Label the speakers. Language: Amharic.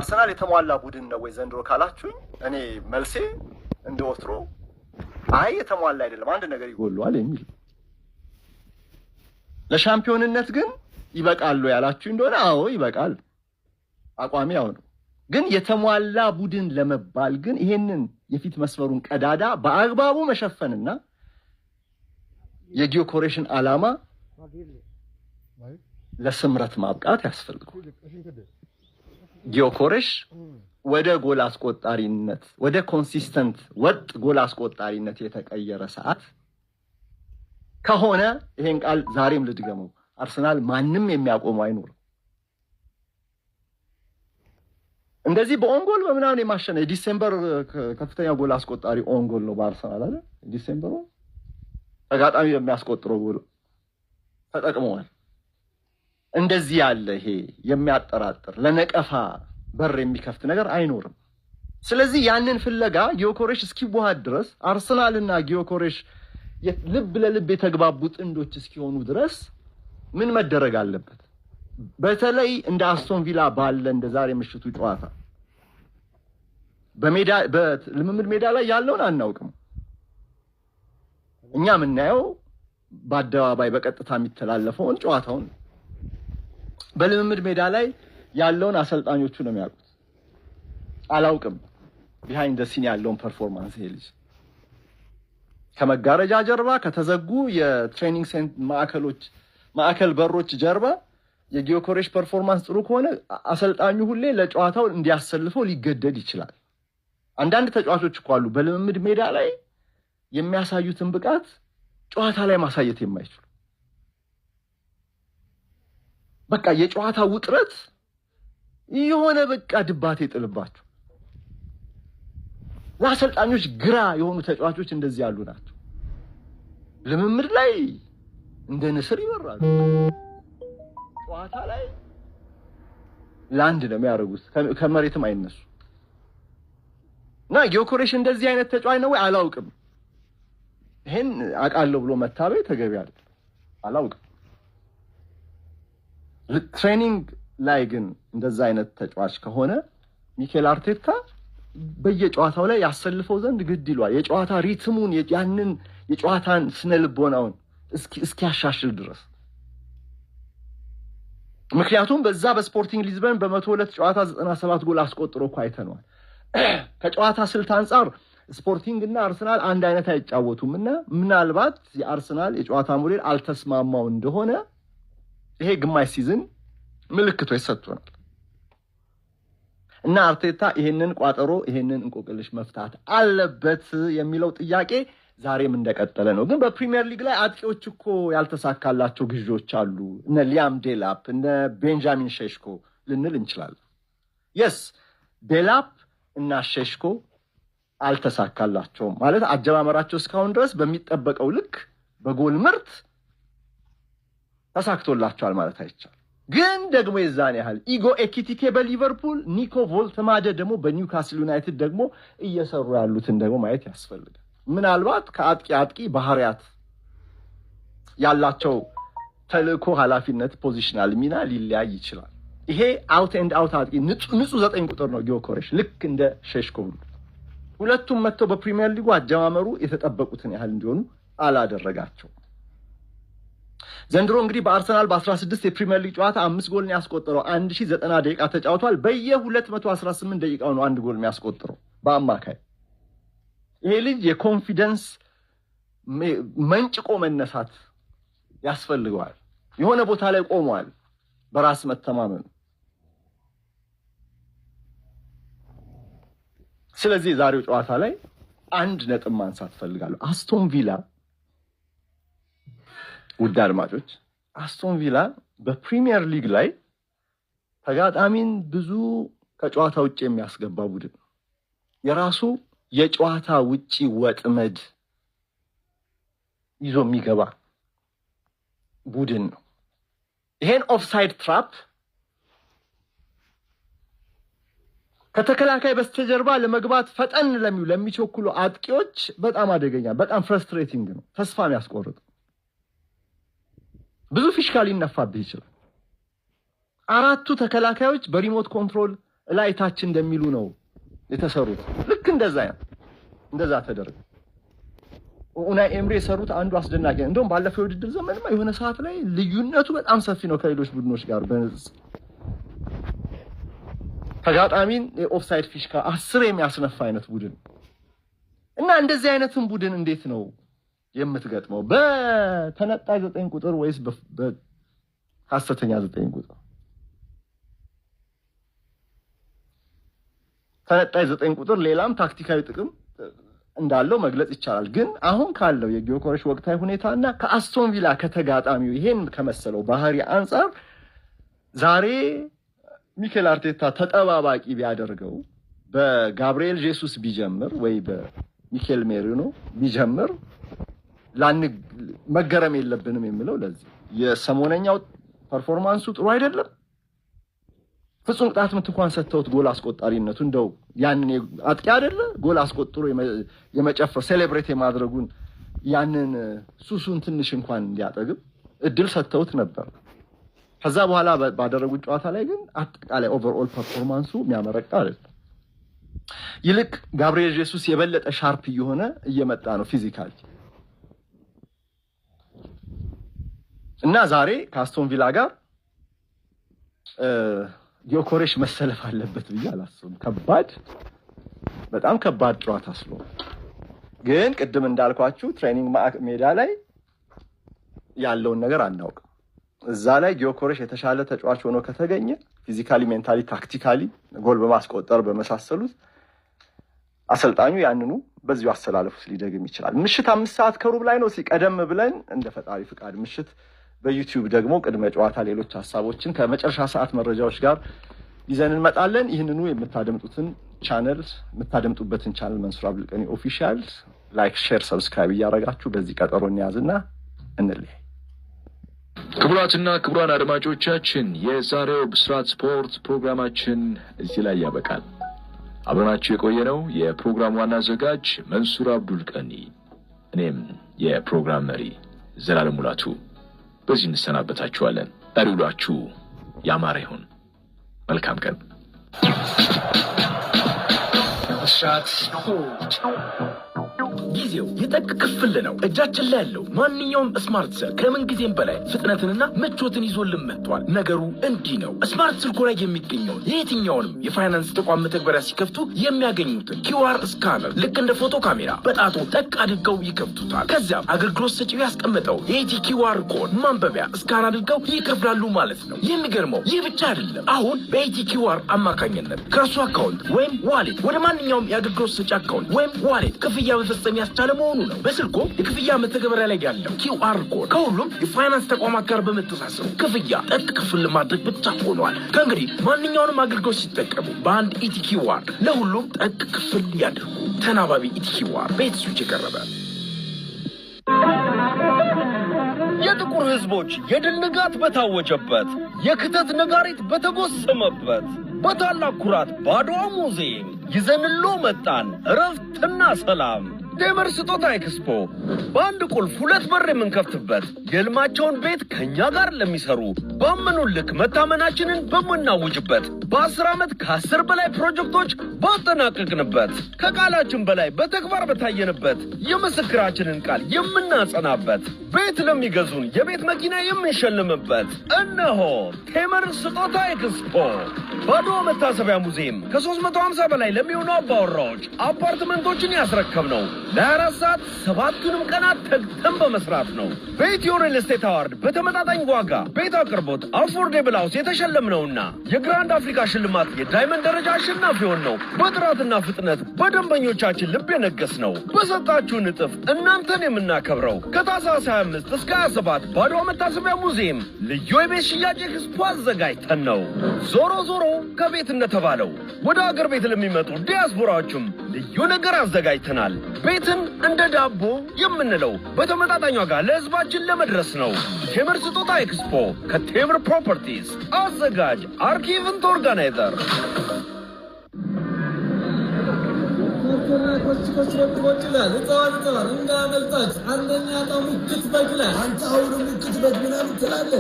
Speaker 1: አርሰናል የተሟላ ቡድን ነው ወይ ዘንድሮ ካላችሁኝ እኔ መልሴ እንደ ወትሮ አይ የተሟላ አይደለም አንድ ነገር ይጎለዋል የሚል ለሻምፒዮንነት ግን ይበቃል ያላችሁ እንደሆነ አዎ ይበቃል አቋሚ ያው ነው ግን የተሟላ ቡድን ለመባል ግን ይሄንን የፊት መስመሩን ቀዳዳ በአግባቡ መሸፈንና የጊዮኮሬሽን ዓላማ ለስምረት ማብቃት ያስፈልጋል ጊዮኮሬሽ ወደ ጎል አስቆጣሪነት ወደ ኮንሲስተንት ወጥ ጎል አስቆጣሪነት የተቀየረ ሰዓት ከሆነ ይሄን ቃል ዛሬም ልድገመው አርሰናል ማንንም የሚያቆመው አይኖርም እንደዚህ በኦንጎል በመናን የማሸነ ዲሴምበር ከፍተኛ ጎል አስቆጣሪ ኦንጎል ነው በአርሰናል አይደል ዲሴምበሩ ተጋጣሚ የሚያስቆጥረው ጎል ተጠቅመዋል እንደዚህ ያለ ይሄ የሚያጠራጥር ለነቀፋ በር የሚከፍት ነገር አይኖርም ስለዚህ ያንን ፍለጋ ጊዮኮሬሽ እስኪዋሃድ ድረስ አርሰናልና ጊዮኮሬሽ ልብ ለልብ የተግባቡ ጥንዶች እስኪሆኑ ድረስ ምን መደረግ አለበት በተለይ እንደ አስቶን ቪላ ባለ እንደ ዛሬ ምሽቱ ጨዋታ በሜዳ በልምምድ ሜዳ ላይ ያለውን አናውቅም እኛ ምናየው በአደባባይ በቀጥታ የሚተላለፈውን ጨዋታውን በልምምድ ሜዳ ላይ ያለውን አሰልጣኞቹ ነው የሚያውቁት አላውቅም ቢሃይንድ ዘ ሲን ያለውን ፐርፎርማንስ ሄልስ ከመጋረጃ ጀርባ ከተዘጉ የትሬኒንግ ማዕከል በሮች ጀርባ የጊዮኮሬሽ ፐርፎርማንስ ጥሩ ከሆነ አሰልጣኙ ሁሌ ለጨዋታው እንዲያሰልፈው ሊገደድ ይችላል አንዳንድ ተጫዋቾች እኮ አሉ በልምምድ ሜዳ ላይ የሚያሳዩትን ብቃት ጨዋታ ላይ ማሳየት የማይችሉ በቃ የጨዋታ ውጥረት የሆነ በቃ ድባቴ ጥልባቸው ለአሰልጣኞች ግራ የሆኑ ተጫዋቾች እንደዚህ ያሉ ናቸው ልምምድ ላይ እንደ ንስር ይወራሉ ጨዋታ ላይ ላንድ ነው የሚያደርጉት ከመሬትም አይነሱ እና ጊዮኮሬሽ እንደዚህ አይነት ተጫዋች ነው ወይ አላውቅም ይሄን አቃለው ብሎ መታበይ ተገቢ አይደል አላውቅም ትሬኒንግ ላይ ግን እንደዛ አይነት ተጫዋች ከሆነ ሚኬል አርቴታ በየጨዋታው ላይ ያሰልፈው ዘንድ ግድ ይሏል የጨዋታ ሪትሙን ያንን የጨዋታን ስነልቦናውን እስኪያሻሽል ድረስ ምክንያቱም በዛ በስፖርቲንግ ሊዝበን በ102 ጨዋታ 97 ጎል አስቆጥሮ እኮ አይተነዋል ከጨዋታ ስልት አንፃር ስፖርቲንግ እና አርሰናል አንድ አይነት አይጫወቱምና ምናልባት የአርሰናል የጨዋታ ሞዴል አልተስማማው እንደሆነ ይሄ ግማሽ ሲዝን ምልክቶች ሰጥቷል እና አርቴታ ይሄንን ቋጠሮ ይሄንን እንቆቅልሽ መፍታት አለበት የሚለው ጥያቄ ዛሬም እንደቀጠለ ነው ግን በፕሪሚየር ሊግ ላይ አጥቂዎች እኮ ያልተሳካላቸው ግዢዎች አሉ እነ ሊያም ዴላፕ እነ ቤንጃሚን ሼሽኮ ልንል እንችላለን yes ዴላፕ እና ሼሽኮ አልተሳካላቸውም ማለት አጀማመራቸው እስካሁን ድረስ በሚጠበቀው ልክ በጎል ምርት ተሳክቶላቸዋል ማለት አይቻልም ግን ደግሞ የዛን ያህል ኢጎ ኤኪቲኬ በሊቨርፑል ኒኮ ቮልተማደ ደግሞ በኒውካስል ዩናይትድ ደግሞ እየሰሩ ያሉትን ደግሞ ማየት ያስፈልጋል ምናልባት ከአጥቂ ባህሪያት ያላቸው ተልእኮ ኃላፊነት ፖዚሽናል ሚና ሊለያይ ይችላል ይሄ አውት ኤንድ አውት አጥቂ ንጹህ 9 ቁጥር ነው ጊዮኮሬሽ ልክ እንደ ሼሽኮ ሁለቱም መጥተው በፕሪሚየር ሊጉ አጀማመሩ የተጠበቁትን ያህል እንዲሆኑ አላደረጋቸው ዘንድሮ እንግዲህ በአርሰናል በ16 የፕሪሚየር ሊግ ጨዋታ 5 ጎል ነው ያስቆጠረው 1090 ደቂቃ ተጫውቷል በየ218 ደቂቃው ነው 1 ጎል የሚያስቆጥረው በአማካይ ይሄ ልጅ የኮንፊደንስ መንጭቆ መነሳት ያስፈልገዋል የሆነ ቦታ ላይ ቆሟል በራስ መተማመን ስለዚህ ዛሬው ጨዋታ ላይ አንድ ነጥብ ማንሳት ፈልጋለሁ አስቶን ቪላ ውድ አድማጮች አስቶን ቪላ በፕሪሚየር ሊግ ላይ ተጋጣሚን ብዙ ከጨዋታ ውጪ የሚያስገባ ቡድን የራሱ የጨዋታ ውጪ ወጥመድ ይዞ የሚገባ ቡድን ነው ይሄን ኦፍሳይድ ትራፕ ከተከላካይ በስተጀርባ ለመግባት ፈጠን ለሚቸኩሉ አጥቂዎች በጣም አደገኛ በጣም ፍራስትሬቲንግ ነው ተስፋ የሚያስቆርጥ ብዙ ፊሽካል ይነፋብህ ይችላል አራቱ ተከላካዮች በሪሞት ኮንትሮል ላይታች እንደሚሉ ነው የተሰሩት ልክ እንደዛ ተደረገ ኡናይ ኤምሪ የሰሩት አንዱ አስደናቂ እንደውም ባለፈው ውድድር ዘመንማ የሆነ ሰዓት ላይ ልዩነቱ በጣም ሰፊ ነው ከሌሎች ቡድኖች ጋር በነጽ ተጋጣሚን ኦፍሳይድ ፊሽካ 10 የሚያስነፋ አይነት ቡድን እና እንደዚህ አይነትን ቡድን እንዴት ነው የምትገጥመው በተነጣይ 9 ቁጥር ወይስ በሐሰተኛ 9 ቁጥር ተነጣይ 9 ቁጥር ሌላም ታክቲካዊ ጥቅም እንዳለው መግለጽ ይቻላል ግን አሁን ካለው የጊዮኮሬሽ ወቅታዊ ሁኔታና ከአስቶን ቪላ ከተጋጣሚው ይሄን ከመሰለው ባህሪ አንፃር ዛሬ ሚኬል አርቴታ ተጠባባቂ ቢያደርገው በጋብሪኤል ጄሱስ ቢጀምር ወይ በሚኬል ሜሪኖ ቢጀምር መገረም የለብንም የሚለው ለዚህ የሰሞነኛው ፐርፎርማንሱ ጥሩ አይደለም ፍጹም ቅጣት ምት እንኳን ሰጥተውት ጎል አስቆጣሪነቱ እንደው ያንን አጥቂ አይደለ ጎል አስቆጥሮ የመጨፈር ሴሌብሬት የማድረጉን ያንን ሱሱን ትንሽ እንኳን እንዲያጠግብ እድል ሰጥተውት ነበር ከዛ በኋላ ባደረጉት ጨዋታ ላይ ግን አጠቃላይ ኦቨርኦል ፐርፎርማንሱ የሚያመረቃ አይደለም ይልቅ ጋብሪኤል ጄሱስ የበለጠ ሻርፕ እየመጣ ነው ፊዚካሊ እና ዛሬ ከአስቶን ቪላ ጋር ጊዮኮሬሽ መሰለፍ አለበት ብዬ አላስብም በጣም ከባድ ጨዋታ ስለሆነ ግን ቅድም እንዳልኳችሁ ትሬኒንግ ሜዳ ላይ ያለውን ነገር አናውቅም እዛ ላይ ጊዮኮሬሽ የተሻለ ተጫዋች ሆኖ ከተገኘ ፊዚካሊ ሜንታሊ ታክቲካሊ ጎል በማስቆጠር በመሳሰሉት አሰልጣኙ ያንኑ በዚሁ አሰላለፍ ሊደግም ይችላል ምሽት 5 ሰዓት ከሩብ ላይ ነው ሲቀደም ብለን እንደ ፈጣሪ ፍቃድ ምሽት በዩቲዩብ ደግሞ ቅድመ ጨዋታ ሌሎች ሐሳቦችን ከመጨረሻ ሰዓት መረጃዎች ጋር ይዘን እንመጣለን ይህንኑ የምታደምጡበትን ቻናል መንሱር አብዱልቀኒ ኦፊሻል ላይክ ሼር ሰብስክራይብ ያደርጋችሁ በዚህ ቀጠሮ እንያዝና እንለይ
Speaker 2: ክቡራትና ክቡራን አድማጮቻችን የዛሬው ብስራት ስፖርት ፕሮግራማችን እዚህ ላይ ያበቃል አብረናችሁ የቆየነው የፕሮግራሙ ዋና አዘጋጅ መንሱር አብዱልቀኒ እኔም የፕሮግራም መሪ ዘላለም ሙላቱ በዚህ እንሰናበታችኋለን አሪውላችሁ ያማረ ይሁን መልካም ቀን ብስራት ስፖርት ጊዜው የጠቅ ክፍል ነው እጃችን ላይ ያለው ማንኛውም ስማርት ስልክ ከምን ጊዜም በላይ ፍጥነትንና ምቾትን ይዞልን መጥቷል ነገሩ እንዲህ ነው ስማርት ስልኩ ላይ የሚገኘው የትኛውንም የፋይናንስ ተቋም መተግበሪያ ሲከፍቱ የሚያገኙትን QR ስካነር ልክ እንደ ፎቶ ካሜራ በጣቱ ጠቅ አድርገው ይከፍቱታል ከዚያም አገልግሎት ሰጪው ያስቀመጠው የኢቲ QR ኮድ ማንበቢያ ስካን አድርገው ይከፍላሉ ማለት ነው የሚገርመው ይህ ብቻ አይደለም አሁን በኢቲ QR አማካኝነት ከሱ አካውንት ወይም ዋሌት ወደ ማንኛውም የአገልግሎት ሰጪ አካውንት ወይም ዋሌት ክፍያ መፈጸም ያስቻለ መሆኑ ነው በስልኮ የክፍያ መተግበሪያ ላይ ያለው QR ኮድ ከሁሉም የፋይናንስ ተቋማት ጋር በመተሳሰር ክፍያ ጠቅ ክፍል ለማድረግ ብቻ ሆኗል ከእንግዲህ ማንኛውንም አገልግሎት ሲጠቀሙ በአንድ ኢቲ QR ለሁሉም ጠቅ ክፍል ያድርጉ ተናባቢ ኢቲ QR በኢትስዊች የቀረበ
Speaker 3: የጥቁር ህዝቦች የድል ንጋት በታወጀበት የክተት ነጋሪት በተጎሰመበት በታላቅ ኩራት በአድዋ ሙዚየም ይዘንሎ መጣን እረፍትና ሰላም ቴምር ስጦታ ኤክስፖ በአንድ ቁልፍ 2 በር የምንከፍትበት የህልማቸውን ቤት ከኛ ጋር ለሚሰሩ ባመኑን ልክ መታመናችንን በመናውጅበት በ10 ዓመት ከ10 በላይ ፕሮጀክቶች ባጠናቀቅንበት ከቃላችን በላይ በተግባር በታየንበት የምስክራችንን ቃል የምናጸናበት ቤት ለሚገዙን የቤት መኪና የምንሸልምበት እነሆ ቴምር ስጦታ ኤክስፖ በአድዋ መታሰቢያ ሙዚየም ከ350 በላይ ለሚሆኑ አባወራዎች አፓርትመንቶችን ያስረከብነው ለ24 ሰዓት 7ቱንም ቀናት ተግተን በመስራት ነው በኢትዮ ሪል ስቴት አዋርድ በተመጣጣኝ ዋጋ ቤት አቅርቦት አፎርዴብል ሃውስ የተሸለምነውና የግራንድ አፍሪካ ሽልማት የዳይመንድ ደረጃ አሸናፊ ሆነው በጥራትና ፍጥነት በደንበኞቻችን ልብ የነገስነው በሰጣችሁን እጥፍ እናንተን የምናከብረው ከታህሳስ 25 እስከ 27 በአድዋ መታሰቢያ ሙዚየም ልዩ የቤት ሽያጭ ኤክስፖ አዘጋጅተን ነው ዞሮ ከቤት እንደተባለው ወደ አገር ቤት ለሚመጡ ዲያስፖራዎችም ልዩ ነገር አዘጋጅተናል ቤትን እንደ ዳቦ የምንለው በተመጣጣኝ ዋጋ ለህዝባችን ለመድረስ ነው ቴምር ስጦታ ኤክስፖ ከቴምር ፕሮፐርቲስ አዘጋጅ አርኪ ኢቨንት ኦርጋናይዘር
Speaker 4: ኮችላል እጣዋል እንዳመልጣች አንደኛ ጣሙ ክትበግላ አንተ አሁን ክትበግላ ትላለህ